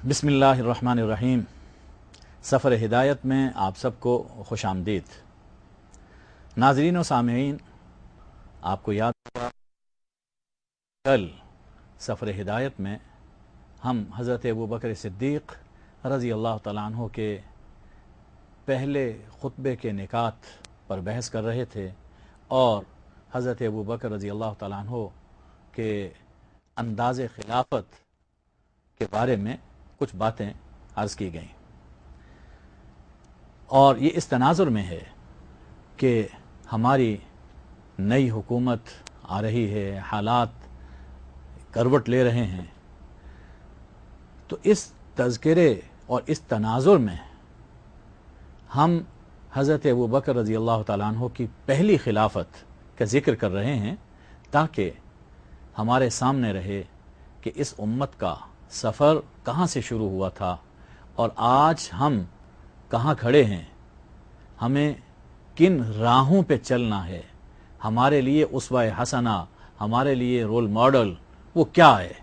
بسم اللہ الرحمن الرحیم۔ سفر ہدایت میں آپ سب کو خوش آمدید۔ ناظرین و سامعین، آپ کو یاد ہوگا کل سفر ہدایت میں ہم حضرت ابوبکر صدیق رضی اللہ تعالیٰ عنہ کے پہلے خطبے کے نکات پر بحث کر رہے تھے اور حضرت ابوبکر رضی اللہ تعالیٰ عنہ کے انداز خلافت کے بارے میں کچھ باتیں عرض کی گئیں، اور یہ اس تناظر میں ہے کہ ہماری نئی حکومت آ رہی ہے، حالات کروٹ لے رہے ہیں، تو اس تذکرے اور اس تناظر میں ہم حضرت ابوبکر رضی اللہ تعالیٰ عنہ کی پہلی خلافت کا ذکر کر رہے ہیں تاکہ ہمارے سامنے رہے کہ اس امت کا سفر کہاں سے شروع ہوا تھا اور آج ہم کہاں کھڑے ہیں، ہمیں کن راہوں پہ چلنا ہے، ہمارے لیے اسوہ حسنہ، ہمارے لیے رول ماڈل وہ کیا ہے۔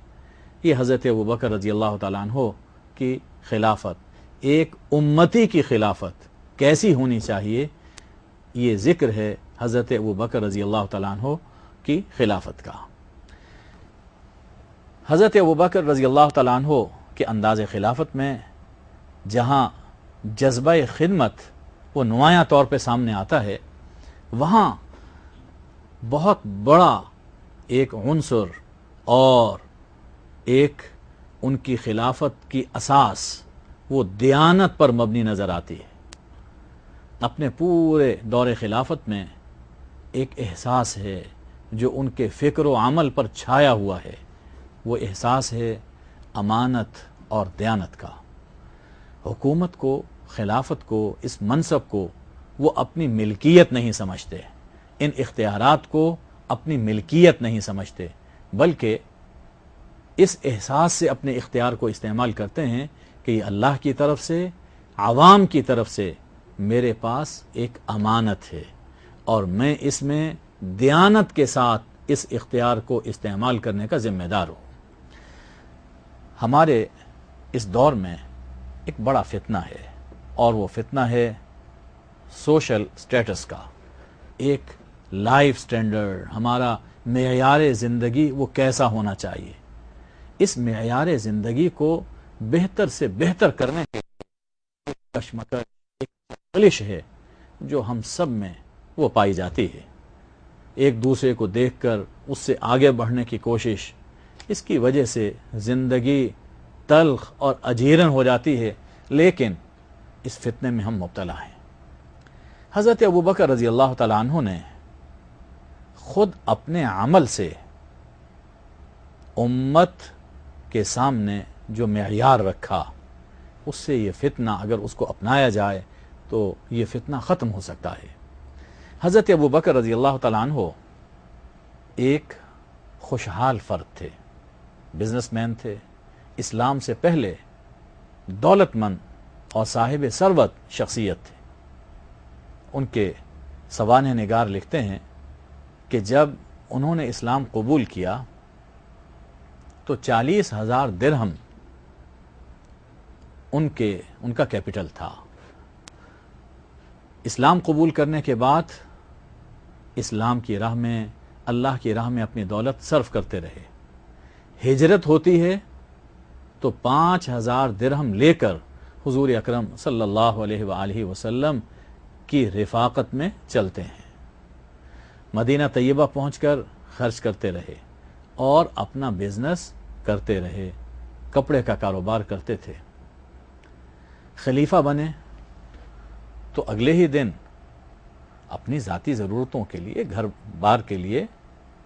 یہ حضرت ابوبکر رضی اللہ تعالیٰ عنہ کی خلافت، ایک امتی کی خلافت کیسی ہونی چاہیے، یہ ذکر ہے حضرت ابوبکر رضی اللہ تعالیٰ عنہ کی خلافت کا۔ حضرت ابوبکر رضی اللہ تعالیٰ عنہ کے انداز خلافت میں جہاں جذبہ خدمت وہ نمایاں طور پہ سامنے آتا ہے، وہاں بہت بڑا ایک عنصر اور ایک ان کی خلافت کی اساس وہ دیانت پر مبنی نظر آتی ہے۔ اپنے پورے دور خلافت میں ایک احساس ہے جو ان کے فکر و عمل پر چھایا ہوا ہے، وہ احساس ہے امانت اور دیانت کا۔ حکومت کو، خلافت کو، اس منصب کو وہ اپنی ملکیت نہیں سمجھتے، ان اختیارات کو اپنی ملکیت نہیں سمجھتے، بلکہ اس احساس سے اپنے اختیار کو استعمال کرتے ہیں کہ یہ اللہ کی طرف سے، عوام کی طرف سے میرے پاس ایک امانت ہے اور میں اس میں دیانت کے ساتھ اس اختیار کو استعمال کرنے کا ذمہ دار ہوں۔ ہمارے اس دور میں ایک بڑا فتنہ ہے اور وہ فتنہ ہے سوشل سٹیٹس کا، ایک لائف سٹینڈرڈ، ہمارا معیار زندگی وہ کیسا ہونا چاہیے۔ اس معیار زندگی کو بہتر سے بہتر کرنے کے لیے ایک کشمکش، ایک خلش ہے جو ہم سب میں وہ پائی جاتی ہے۔ ایک دوسرے کو دیکھ کر اس سے آگے بڑھنے کی کوشش، اس کی وجہ سے زندگی تلخ اور اجیرن ہو جاتی ہے، لیکن اس فتنے میں ہم مبتلا ہیں۔ حضرت ابوبکر رضی اللہ تعالیٰ عنہ نے خود اپنے عمل سے امت کے سامنے جو معیار رکھا، اس سے یہ فتنہ اگر اس کو اپنایا جائے تو یہ فتنہ ختم ہو سکتا ہے۔ حضرت ابوبکر رضی اللہ تعالیٰ عنہ ایک خوشحال فرد تھے، بزنس مین تھے، اسلام سے پہلے دولت مند اور صاحب ثروت شخصیت تھے۔ ان کے سوانح نگار لکھتے ہیں کہ جب انہوں نے اسلام قبول کیا تو 40,000 درہم ان کا کیپٹل تھا۔ اسلام قبول کرنے کے بعد اسلام کی راہ میں، اللہ کی راہ میں اپنی دولت صرف کرتے رہے۔ ہجرت ہوتی ہے تو 5,000 درہم لے کر حضور اکرم صلی اللہ علیہ وآلہ وسلم کی رفاقت میں چلتے ہیں۔ مدینہ طیبہ پہنچ کر خرچ کرتے رہے اور اپنا بزنس کرتے رہے، کپڑے کا کاروبار کرتے تھے۔ خلیفہ بنے تو اگلے ہی دن اپنی ذاتی ضرورتوں کے لیے، گھر بار کے لیے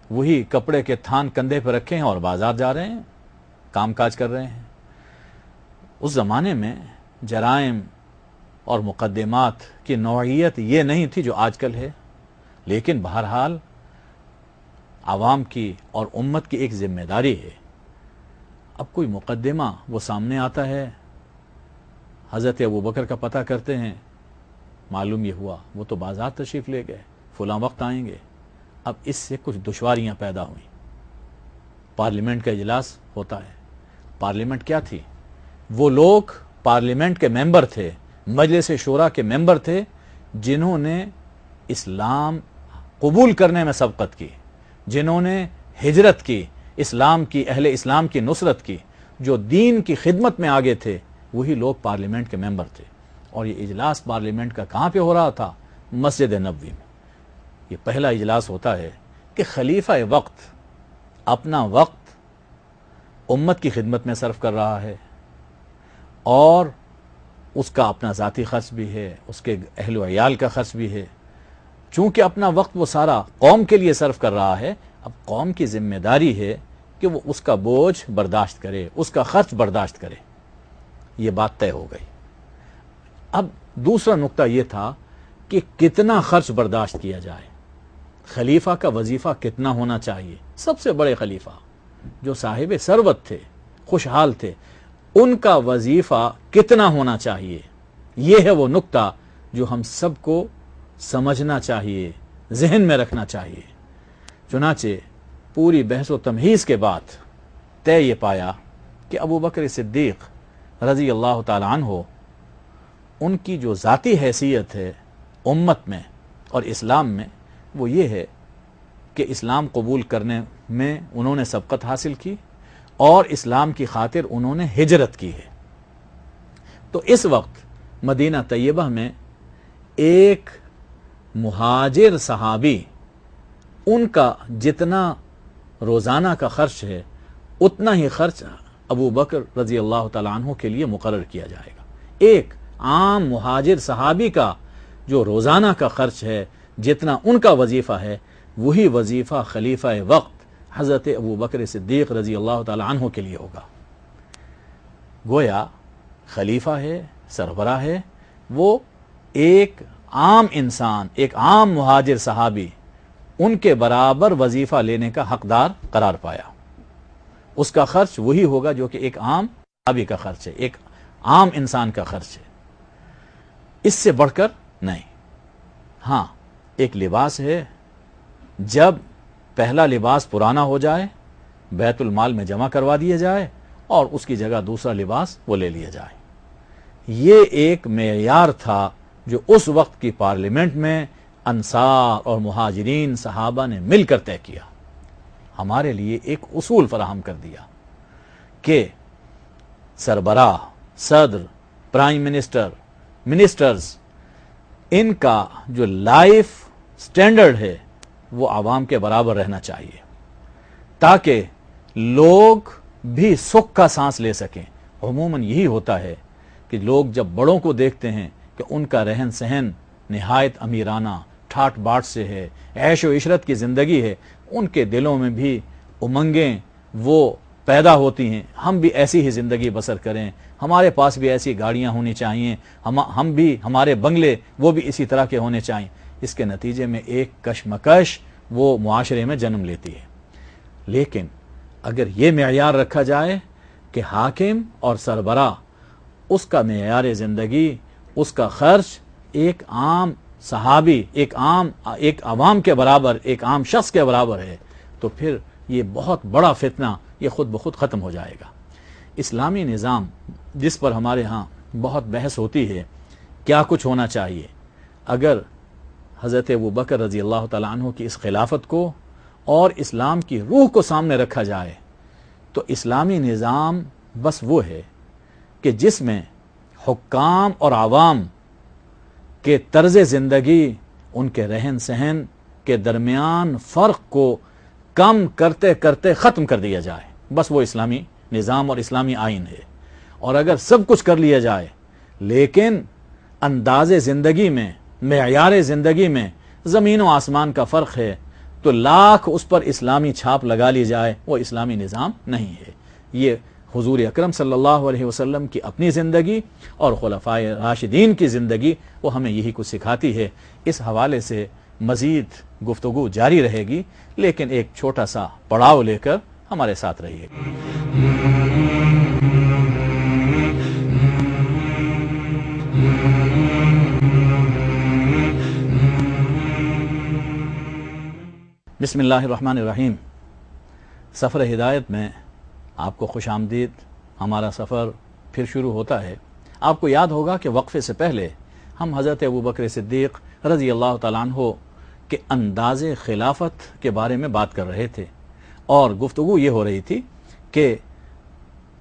وہی کپڑے کے تھان کندھے پر رکھے ہیں اور بازار جا رہے ہیں، کام کاج کر رہے ہیں۔ اس زمانے میں جرائم اور مقدمات کی نوعیت یہ نہیں تھی جو آج کل ہے، لیکن بہرحال عوام کی اور امت کی ایک ذمہ داری ہے۔ اب کوئی مقدمہ وہ سامنے آتا ہے، حضرت ابوبکر کا پتہ کرتے ہیں، معلوم یہ ہوا وہ تو بازار تشریف لے گئے، فلاں وقت آئیں گے۔ اب اس سے کچھ دشواریاں پیدا ہوئیں۔ پارلیمنٹ کا اجلاس ہوتا ہے۔ پارلیمنٹ کیا تھی؟ وہ لوگ پارلیمنٹ کے ممبر تھے، مجلس شورا کے ممبر تھے، جنہوں نے اسلام قبول کرنے میں سبقت کی، جنہوں نے ہجرت کی، اسلام کی، اہل اسلام کی نصرت کی، جو دین کی خدمت میں آگے تھے، وہی لوگ پارلیمنٹ کے ممبر تھے۔ اور یہ اجلاس پارلیمنٹ کا کہاں پہ ہو رہا تھا؟ مسجد نبوی میں۔ یہ پہلا اجلاس ہوتا ہے کہ خلیفہ وقت اپنا وقت امت کی خدمت میں صرف کر رہا ہے، اور اس کا اپنا ذاتی خرچ بھی ہے، اس کے اہل و عیال کا خرچ بھی ہے۔ چونکہ اپنا وقت وہ سارا قوم کے لیے صرف کر رہا ہے، اب قوم کی ذمہ داری ہے کہ وہ اس کا بوجھ برداشت کرے، اس کا خرچ برداشت کرے۔ یہ بات طے ہو گئی۔ اب دوسرا نقطہ یہ تھا کہ کتنا خرچ برداشت کیا جائے، خلیفہ کا وظیفہ کتنا ہونا چاہیے۔ سب سے بڑے خلیفہ جو صاحب ثروت تھے، خوشحال تھے، ان کا وظیفہ کتنا ہونا چاہیے، یہ ہے وہ نقطہ جو ہم سب کو سمجھنا چاہیے، ذہن میں رکھنا چاہیے۔ چنانچہ پوری بحث و تمہیز کے بعد طے یہ پایا کہ ابو بکر صدیق رضی اللہ تعالی عنہ، ان کی جو ذاتی حیثیت ہے امت میں اور اسلام میں، وہ یہ ہے کہ اسلام قبول کرنے میں انہوں نے سبقت حاصل کی، اور اسلام کی خاطر انہوں نے ہجرت کی ہے۔ تو اس وقت مدینہ طیبہ میں ایک مہاجر صحابی، ان کا جتنا روزانہ کا خرچ ہے اتنا ہی خرچ ابو بکر رضی اللہ تعالیٰ عنہ کے لیے مقرر کیا جائے گا۔ ایک عام مہاجر صحابی کا جو روزانہ کا خرچ ہے، جتنا ان کا وظیفہ ہے، وہی وظیفہ خلیفہ وقت حضرت ابو بکر صدیق رضی اللہ تعالی عنہ کے لیے ہوگا۔ گویا خلیفہ ہے، سربراہ ہے، وہ ایک عام انسان، ایک عام مہاجر صحابی، ان کے برابر وظیفہ لینے کا حقدار قرار پایا۔ اس کا خرچ وہی ہوگا جو کہ ایک عام صحابی کا خرچ ہے، ایک عام انسان کا خرچ ہے، اس سے بڑھ کر نہیں۔ ہاں، ایک لباس ہے، جب پہلا لباس پرانا ہو جائے بیت المال میں جمع کروا دیا جائے اور اس کی جگہ دوسرا لباس وہ لے لیا جائے۔ یہ ایک معیار تھا جو اس وقت کی پارلیمنٹ میں انصار اور مہاجرین صحابہ نے مل کر طے کیا، ہمارے لیے ایک اصول فراہم کر دیا کہ سربراہ، صدر، پرائم منسٹر، منسٹرز، ان کا جو لائف سٹینڈرڈ ہے وہ عوام کے برابر رہنا چاہیے، تاکہ لوگ بھی سکھ کا سانس لے سکیں۔ عموماً یہی ہوتا ہے کہ لوگ جب بڑوں کو دیکھتے ہیں کہ ان کا رہن سہن نہایت امیرانہ، ٹھاٹ باٹ سے ہے، عیش و عشرت کی زندگی ہے، ان کے دلوں میں بھی امنگیں وہ پیدا ہوتی ہیں، ہم بھی ایسی ہی زندگی بسر کریں، ہمارے پاس بھی ایسی گاڑیاں ہونی چاہیے، ہم بھی، ہمارے بنگلے وہ بھی اسی طرح کے ہونے چاہیے۔ اس کے نتیجے میں ایک کشمکش وہ معاشرے میں جنم لیتی ہے۔ لیکن اگر یہ معیار رکھا جائے کہ حاکم اور سربراہ، اس کا معیار زندگی، اس کا خرچ ایک عام صحابی، ایک عوام کے برابر، ایک عام شخص کے برابر ہے، تو پھر یہ بہت بڑا فتنہ یہ خود بخود ختم ہو جائے گا۔ اسلامی نظام جس پر ہمارے ہاں بہت بحث ہوتی ہے، کیا کچھ ہونا چاہیے، اگر حضرت ابوبکر رضی اللہ تعالیٰ عنہ کی اس خلافت کو اور اسلام کی روح کو سامنے رکھا جائے تو اسلامی نظام بس وہ ہے کہ جس میں حکام اور عوام کے طرز زندگی، ان کے رہن سہن کے درمیان فرق کو کم کرتے کرتے ختم کر دیا جائے، بس وہ اسلامی نظام اور اسلامی آئین ہے۔ اور اگر سب کچھ کر لیا جائے لیکن انداز زندگی میں، معیار زندگی میں زمین و آسمان کا فرق ہے، تو لاکھ اس پر اسلامی چھاپ لگا لی جائے، وہ اسلامی نظام نہیں ہے۔ یہ حضور اکرم صلی اللہ علیہ وسلم کی اپنی زندگی اور خلفائے راشدین کی زندگی وہ ہمیں یہی کچھ سکھاتی ہے۔ اس حوالے سے مزید گفتگو جاری رہے گی، لیکن ایک چھوٹا سا پڑاؤ لے کر ہمارے ساتھ رہیے۔ بسم اللہ الرحمن الرحیم۔ سفر ہدایت میں آپ کو خوش آمدید۔ ہمارا سفر پھر شروع ہوتا ہے۔ آپ کو یاد ہوگا کہ وقفے سے پہلے ہم حضرت ابوبکر صدیق رضی اللہ تعالیٰ عنہ کے انداز خلافت کے بارے میں بات کر رہے تھے، اور گفتگو یہ ہو رہی تھی کہ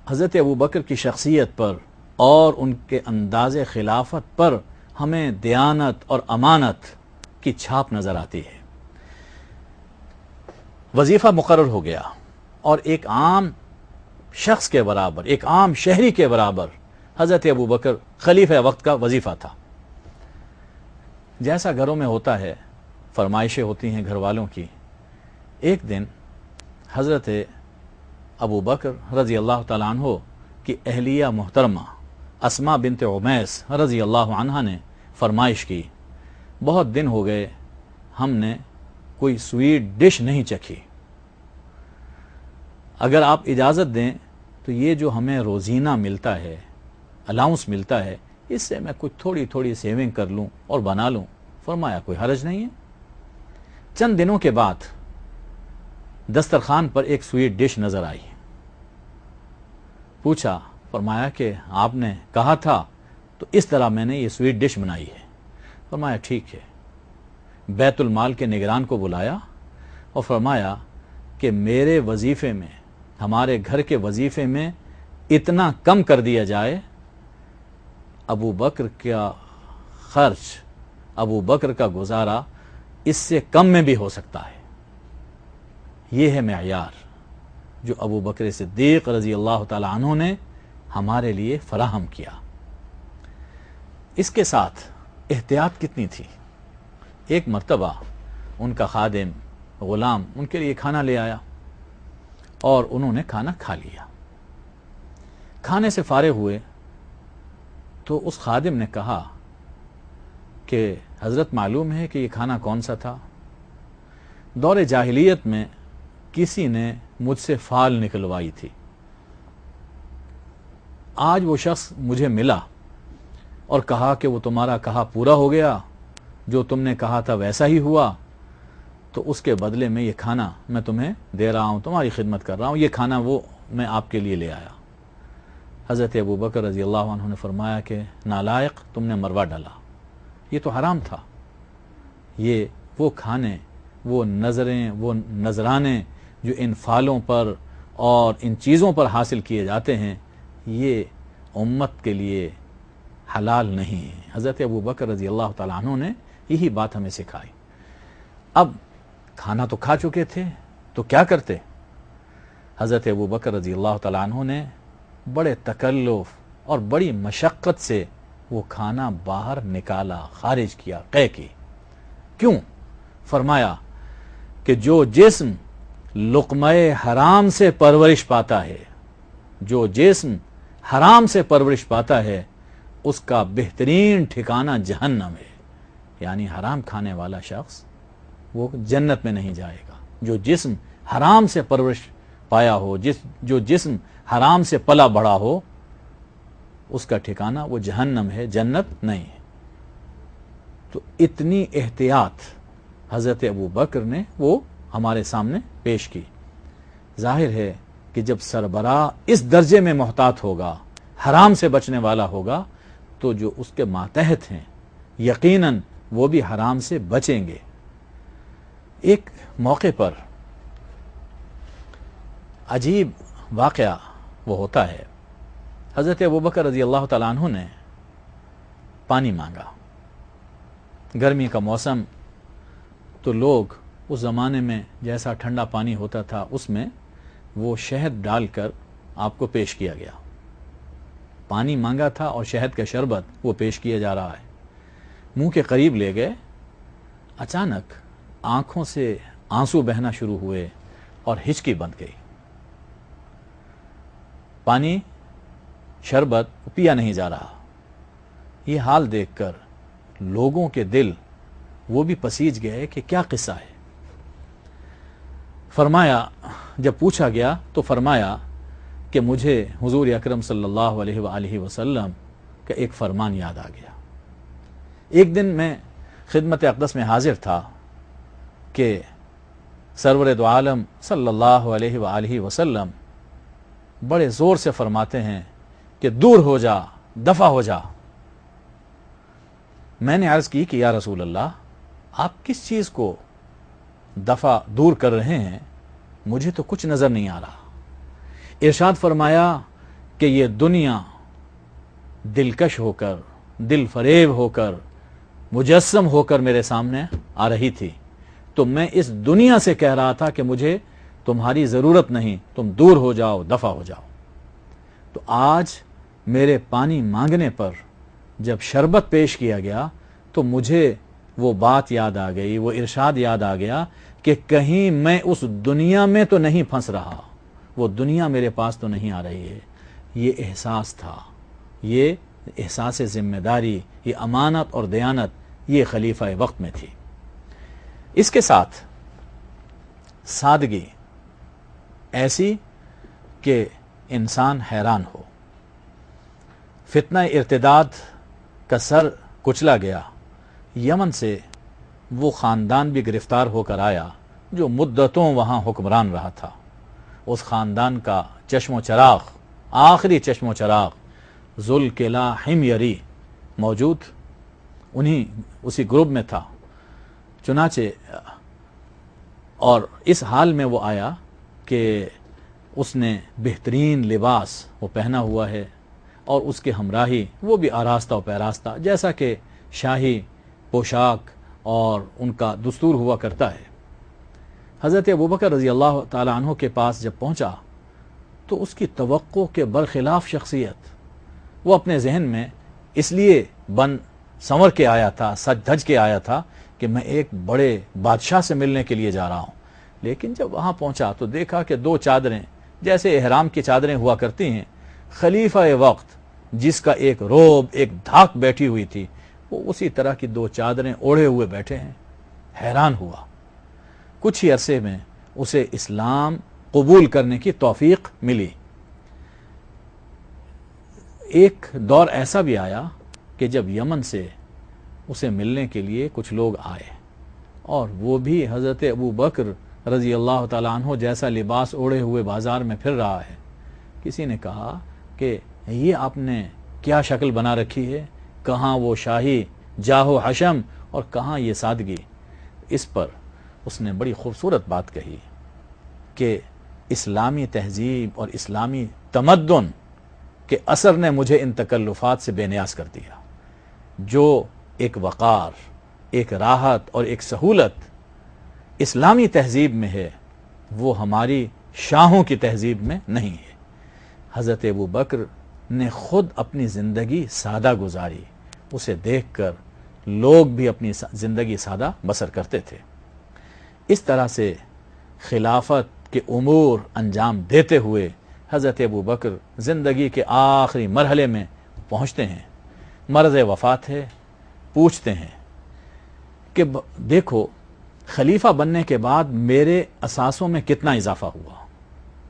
حضرت ابوبکر کی شخصیت پر اور ان کے انداز خلافت پر ہمیں دیانت اور امانت کی چھاپ نظر آتی ہے۔ وظیفہ مقرر ہو گیا، اور ایک عام شخص کے برابر، ایک عام شہری کے برابر حضرت ابوبکر خلیفہ وقت کا وظیفہ تھا۔ جیسا گھروں میں ہوتا ہے، فرمائشیں ہوتی ہیں گھر والوں کی۔ ایک دن حضرت ابوبکر رضی اللہ تعالیٰ عنہ کی اہلیہ محترمہ اسماء بنت عمیس رضی اللہ عنہا نے فرمائش کی، بہت دن ہو گئے ہم نے کوئی سویٹ ڈش نہیں چکھی، اگر آپ اجازت دیں تو یہ جو ہمیں روزینہ ملتا ہے، الاؤنس ملتا ہے، اس سے میں کچھ تھوڑی تھوڑی سیونگ کر لوں اور بنا لوں۔ فرمایا کوئی حرج نہیں ہے۔ چند دنوں کے بعد دسترخوان پر ایک سویٹ ڈش نظر آئی۔ پوچھا، فرمایا کہ آپ نے کہا تھا تو اس طرح میں نے یہ سویٹ ڈش بنائی ہے۔ فرمایا ٹھیک ہے۔ بیت المال کے نگران کو بلایا اور فرمایا کہ میرے وظیفے میں، ہمارے گھر کے وظیفے میں اتنا کم کر دیا جائے، ابو بکر کا خرچ، ابو بکر کا گزارا اس سے کم میں بھی ہو سکتا ہے۔ یہ ہے معیار جو ابو بکر صدیق رضی اللہ تعالی عنہ نے ہمارے لیے فراہم کیا۔ اس کے ساتھ احتیاط کتنی تھی۔ ایک مرتبہ ان کا خادم، غلام ان کے لیے کھانا لے آیا اور انہوں نے کھانا کھا لیا۔ کھانے سے فارغ ہوئے تو اس خادم نے کہا کہ حضرت معلوم ہے کہ یہ کھانا کون سا تھا؟ دور جاہلیت میں کسی نے مجھ سے فال نکلوائی تھی، آج وہ شخص مجھے ملا اور کہا کہ وہ تمہارا کہا پورا ہو گیا، جو تم نے کہا تھا ویسا ہی ہوا، تو اس کے بدلے میں یہ کھانا میں تمہیں دے رہا ہوں، تمہاری خدمت کر رہا ہوں، یہ کھانا وہ میں آپ کے لیے لے آیا۔ حضرت ابوبکر رضی اللہ عنہ نے فرمایا کہ نالائق، تم نے مروا ڈالا، یہ تو حرام تھا۔ یہ وہ کھانے، وہ نظریں، وہ نذرانے جو ان فالوں پر اور ان چیزوں پر حاصل کیے جاتے ہیں، یہ امت کے لیے حلال نہیں ہے۔ حضرت ابوبکر رضی اللہ تعالیٰ عنہ نے یہی بات ہمیں سکھائی۔ اب کھانا تو کھا چکے تھے تو کیا کرتے؟ حضرت ابوبکر رضی اللہ تعالیٰ عنہ نے بڑے تکلف اور بڑی مشقت سے وہ کھانا باہر نکالا، خارج کیا، قے کی۔ کیوں؟ فرمایا کہ جو جسم لقمہ حرام سے پرورش پاتا ہے، جو جسم حرام سے پرورش پاتا ہے، اس کا بہترین ٹھکانہ جہنم ہے۔ یعنی حرام کھانے والا شخص وہ جنت میں نہیں جائے گا۔ جو جسم حرام سے پرورش پایا ہو، جو جسم حرام سے پلا بڑا ہو، اس کا ٹھکانہ وہ جہنم ہے، جنت نہیں ہے۔ تو اتنی احتیاط حضرت ابوبکر نے وہ ہمارے سامنے پیش کی۔ ظاہر ہے کہ جب سربراہ اس درجے میں محتاط ہوگا، حرام سے بچنے والا ہوگا، تو جو اس کے ماتحت ہیں یقیناً وہ بھی حرام سے بچیں گے۔ ایک موقع پر عجیب واقعہ وہ ہوتا ہے، حضرت ابوبکر رضی اللہ تعالیٰ عنہ نے پانی مانگا۔ گرمی کا موسم، تو لوگ اس زمانے میں جیسا ٹھنڈا پانی ہوتا تھا اس میں وہ شہد ڈال کر آپ کو پیش کیا گیا۔ پانی مانگا تھا اور شہد کا شربت وہ پیش کیا جا رہا ہے۔ منہ کے قریب لے گئے، اچانک آنکھوں سے آنسو بہنا شروع ہوئے اور ہچکی بند گئی۔ پانی، شربت پیا نہیں جا رہا۔ یہ حال دیکھ کر لوگوں کے دل وہ بھی پسیج گئے کہ کیا قصہ ہے۔ فرمایا، جب پوچھا گیا تو فرمایا کہ مجھے حضور اکرم صلی اللہ علیہ وآلہ وسلم کا ایک فرمان یاد آ گیا۔ ایک دن میں خدمت اقدس میں حاضر تھا کہ سرور دو عالم صلی اللہ علیہ وآلہ وسلم بڑے زور سے فرماتے ہیں کہ دور ہو جا، دفع ہو جا۔ میں نے عرض کی کہ یا رسول اللہ، آپ کس چیز کو دفع دور کر رہے ہیں؟ مجھے تو کچھ نظر نہیں آ رہا۔ ارشاد فرمایا کہ یہ دنیا دلکش ہو کر، دل فریب ہو کر، مجسم ہو کر میرے سامنے آ رہی تھی، تو میں اس دنیا سے کہہ رہا تھا کہ مجھے تمہاری ضرورت نہیں، تم دور ہو جاؤ، دفع ہو جاؤ۔ تو آج میرے پانی مانگنے پر جب شربت پیش کیا گیا تو مجھے وہ بات یاد آ گئی، وہ ارشاد یاد آ گیا کہ کہیں میں اس دنیا میں تو نہیں پھنس رہا، وہ دنیا میرے پاس تو نہیں آ رہی ہے۔ یہ احساس تھا، یہ احساس ذمہ داری، یہ امانت اور دیانت، یہ خلیفہ وقت میں تھی۔ اس کے ساتھ سادگی ایسی کہ انسان حیران ہو۔ فتنہ ارتداد کا سر کچلا گیا، یمن سے وہ خاندان بھی گرفتار ہو کر آیا جو مدتوں وہاں حکمران رہا تھا۔ اس خاندان کا چشم و چراغ، آخری چشم و چراغ ذوالقلع حمیری موجود اسی گروپ میں تھا۔ چنانچہ اور اس حال میں وہ آیا کہ اس نے بہترین لباس وہ پہنا ہوا ہے اور اس کے ہمراہی وہ بھی آراستہ و پیراستہ، جیسا کہ شاہی پوشاک اور ان کا دستور ہوا کرتا ہے۔ حضرت ابوبکر رضی اللہ تعالی عنہ کے پاس جب پہنچا تو اس کی توقع کے برخلاف شخصیت، وہ اپنے ذہن میں اس لیے سنور کے آیا تھا، سج دھج کے آیا تھا کہ میں ایک بڑے بادشاہ سے ملنے کے لیے جا رہا ہوں، لیکن جب وہاں پہنچا تو دیکھا کہ دو چادریں جیسے احرام کی چادریں ہوا کرتی ہیں، خلیفہ وقت جس کا ایک روب، ایک دھاک بیٹھی ہوئی تھی، وہ اسی طرح کی دو چادریں اوڑھے ہوئے بیٹھے ہیں۔ حیران ہوا۔ کچھ ہی عرصے میں اسے اسلام قبول کرنے کی توفیق ملی۔ ایک دور ایسا بھی آیا کہ جب یمن سے اسے ملنے کے لیے کچھ لوگ آئے اور وہ بھی حضرت ابوبکر رضی اللہ تعالیٰ عنہ جیسا لباس اوڑھے ہوئے بازار میں پھر رہا ہے۔ کسی نے کہا کہ یہ آپ نے کیا شکل بنا رکھی ہے، کہاں وہ شاہی جاہ و حشم اور کہاں یہ سادگی۔ اس پر اس نے بڑی خوبصورت بات کہی کہ اسلامی تہذیب اور اسلامی تمدن کے اثر نے مجھے ان تکلفات سے بے نیاز کر دیا۔ جو ایک وقار، ایک راحت اور ایک سہولت اسلامی تہذیب میں ہے، وہ ہماری شاہوں کی تہذیب میں نہیں ہے۔ حضرت ابوبکر نے خود اپنی زندگی سادہ گزاری، اسے دیکھ کر لوگ بھی اپنی زندگی سادہ بسر کرتے تھے۔ اس طرح سے خلافت کے امور انجام دیتے ہوئے حضرت ابوبکر زندگی کے آخری مرحلے میں پہنچتے ہیں۔ مرض وفات ہے، پوچھتے ہیں کہ دیکھو خلیفہ بننے کے بعد میرے اثاثوں میں کتنا اضافہ ہوا۔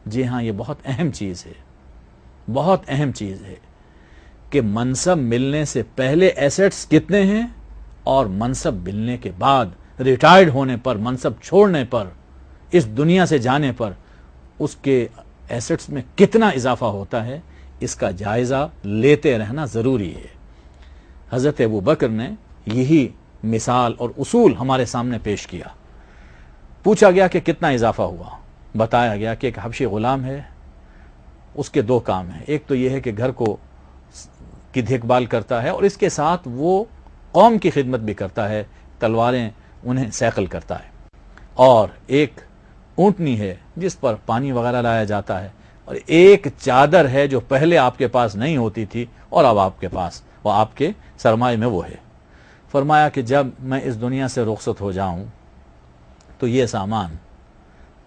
جی ہاں، یہ بہت اہم چیز ہے، بہت اہم چیز ہے کہ منصب ملنے سے پہلے ایسٹس کتنے ہیں اور منصب ملنے کے بعد ریٹائرڈ ہونے پر، منصب چھوڑنے پر، اس دنیا سے جانے پر اس کے ایسٹس میں کتنا اضافہ ہوتا ہے، اس کا جائزہ لیتے رہنا ضروری ہے۔ حضرت ابوبکر نے یہی مثال اور اصول ہمارے سامنے پیش کیا۔ پوچھا گیا کہ کتنا اضافہ ہوا، بتایا گیا کہ ایک حبشی غلام ہے، اس کے دو کام ہیں، ایک تو یہ ہے کہ گھر کی دیکھ بھال کرتا ہے اور اس کے ساتھ وہ قوم کی خدمت بھی کرتا ہے، تلواریں انہیں سیکل کرتا ہے، اور ایک اونٹنی ہے جس پر پانی وغیرہ لایا جاتا ہے، اور ایک چادر ہے جو پہلے آپ کے پاس نہیں ہوتی تھی اور اب آپ کے پاس، وہ آپ کے سرمایہ میں وہ ہے۔ فرمایا کہ جب میں اس دنیا سے رخصت ہو جاؤں تو یہ سامان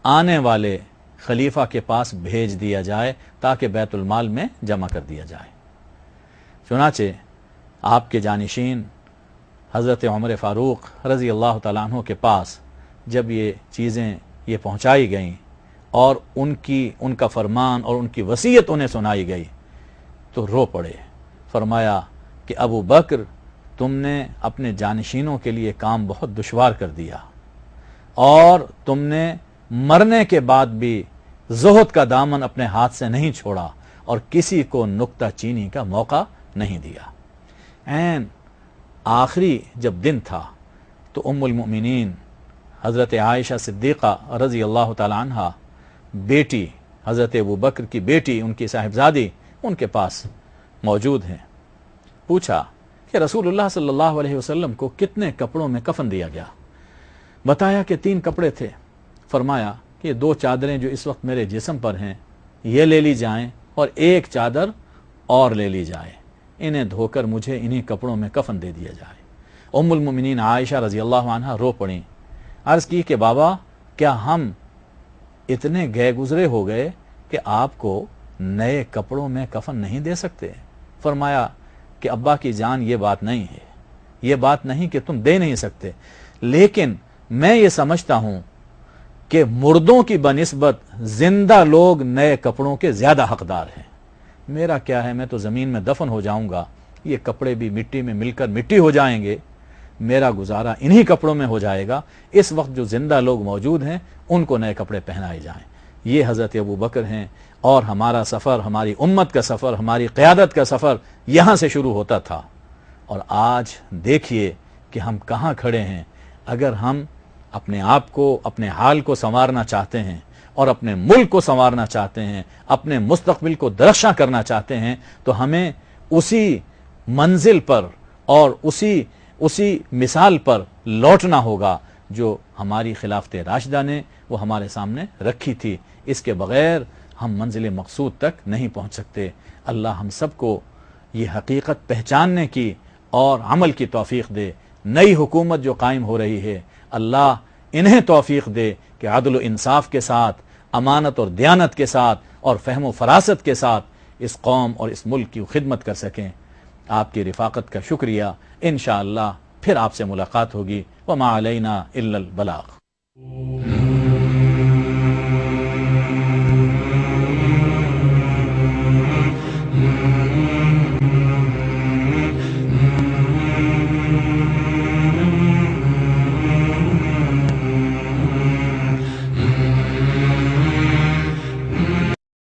آنے والے خلیفہ کے پاس بھیج دیا جائے تاکہ بیت المال میں جمع کر دیا جائے۔ چنانچہ آپ کے جانشین حضرت عمر فاروق رضی اللہ تعالیٰ عنہ کے پاس جب یہ چیزیں یہ پہنچائی گئیں اور ان کا فرمان اور ان کی وصیت انہیں سنائی گئی تو رو پڑے۔ فرمایا کہ ابو بکر، تم نے اپنے جانشینوں کے لیے کام بہت دشوار کر دیا اور تم نے مرنے کے بعد بھی زہد کا دامن اپنے ہاتھ سے نہیں چھوڑا اور کسی کو نکتہ چینی کا موقع نہیں دیا۔ عین آخری جب دن تھا تو ام المؤمنین حضرت عائشہ صدیقہ رضی اللہ تعالی عنہ بیٹی حضرت ابوبکر کی بیٹی، ان کی صاحبزادی ان کے پاس موجود ہیں۔ پوچھا کہ رسول اللہ صلی اللہ علیہ وسلم کو کتنے کپڑوں میں کفن دیا گیا؟ بتایا کہ 3 کپڑے تھے۔ فرمایا کہ یہ 2 چادریں جو اس وقت میرے جسم پر ہیں یہ لے لی جائیں اور 1 چادر اور لے لی جائے، انہیں دھو کر مجھے انہی کپڑوں میں کفن دے دیا جائے۔ ام المؤمنین عائشہ رضی اللہ عنہا رو پڑیں، عرض کی کہ بابا کیا ہم اتنے گئے گزرے ہو گئے کہ آپ کو نئے کپڑوں میں کفن نہیں دے سکتے؟ فرمایا کہ ابا کی جان یہ بات نہیں ہے، یہ بات نہیں کہ تم دے نہیں سکتے، لیکن میں یہ سمجھتا ہوں کہ مردوں کی بنسبت زندہ لوگ نئے کپڑوں کے زیادہ حقدار ہیں۔ میرا کیا ہے، میں تو زمین میں دفن ہو جاؤں گا، یہ کپڑے بھی مٹی میں مل کر مٹی ہو جائیں گے، میرا گزارا انہی کپڑوں میں ہو جائے گا۔ اس وقت جو زندہ لوگ موجود ہیں ان کو نئے کپڑے پہنائے جائیں۔ یہ حضرت ابوبکر ہیں، اور ہمارا سفر، ہماری امت کا سفر، ہماری قیادت کا سفر یہاں سے شروع ہوتا تھا، اور آج دیکھیے کہ ہم کہاں کھڑے ہیں۔ اگر ہم اپنے آپ کو، اپنے حال کو سنوارنا چاہتے ہیں اور اپنے ملک کو سنوارنا چاہتے ہیں، اپنے مستقبل کو درخشاں کرنا چاہتے ہیں، تو ہمیں اسی منزل پر اور اسی مثال پر لوٹنا ہوگا جو ہماری خلافت راشدہ نے وہ ہمارے سامنے رکھی تھی۔ اس کے بغیر ہم منزل مقصود تک نہیں پہنچ سکتے۔ اللہ ہم سب کو یہ حقیقت پہچاننے کی اور عمل کی توفیق دے۔ نئی حکومت جو قائم ہو رہی ہے، اللہ انہیں توفیق دے کہ عدل و انصاف کے ساتھ، امانت اور دیانت کے ساتھ اور فہم و فراست کے ساتھ اس قوم اور اس ملک کی خدمت کر سکیں۔ آپ کی رفاقت کا شکریہ۔ انشاءاللہ پھر آپ سے ملاقات ہوگی۔ وما علینا الا البلاغ۔